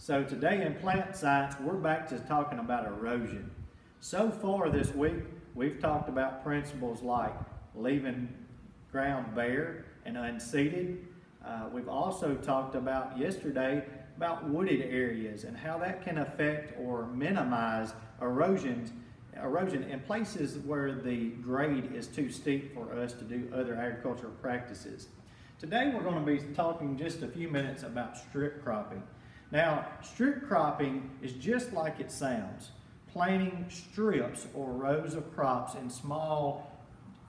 So today in plant science, we're back to talking about erosion. So far this week, we've talked about principles like leaving ground bare and unseeded. We've also talked about yesterday about wooded areas and how that can affect or minimize erosion in places where the grade is too steep for us to do other agricultural practices. Today we're going to be talking just a few minutes about strip cropping. Now, strip cropping is just like it sounds, planting strips or rows of crops in small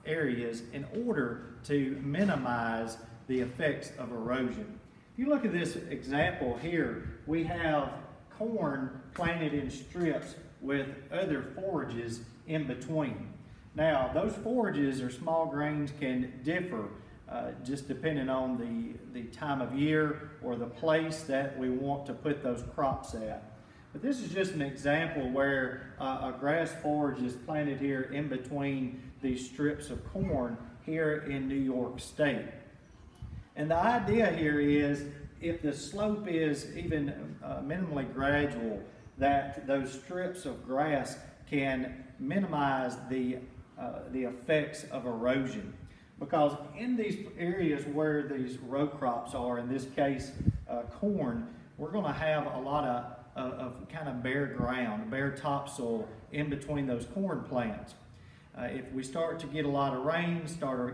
areas in order to minimize the effects of erosion. If you look at this example here, we have corn planted in strips with other forages in between. Now, those forages or small grains can differ just depending on the time of year or the place that we want to put those crops at. But this is just an example where a grass forage is planted here in between these strips of corn here in New York State. And the idea here is if the slope is even minimally gradual, that those strips of grass can minimize the effects of erosion. Because in these areas where these row crops are, in this case corn, we're going to have a lot of kind of bare ground, bare topsoil in between those corn plants. If we start to get a lot of rain,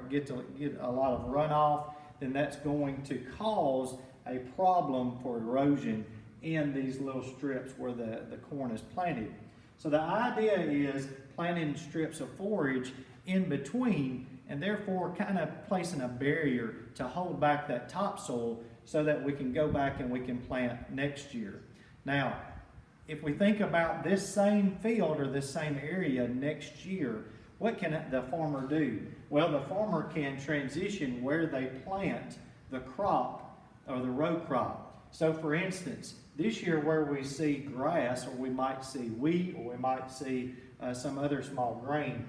get a lot of runoff, then that's going to cause a problem for erosion in these little strips where the corn is planted. So the idea is planting strips of forage in between and therefore kind of placing a barrier to hold back that topsoil so that we can go back and we can plant next year. Now, if we think about this same field or this same area next year, what can the farmer do? Well, the farmer can transition where they plant the crop or the row crop. So for instance, this year where we see grass, or we might see wheat, or we might see some other small grain,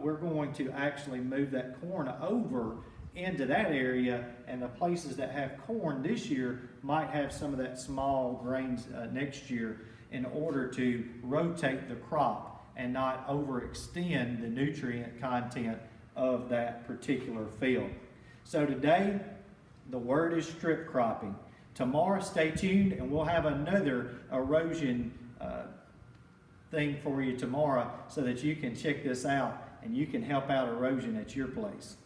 we're going to actually move that corn over into that area, and the places that have corn this year might have some of that small grains next year in order to rotate the crop and not overextend the nutrient content of that particular field. So today, the word is strip cropping. Tomorrow, stay tuned, and we'll have another erosion thing for you tomorrow so that you can check this out and you can help out erosion at your place.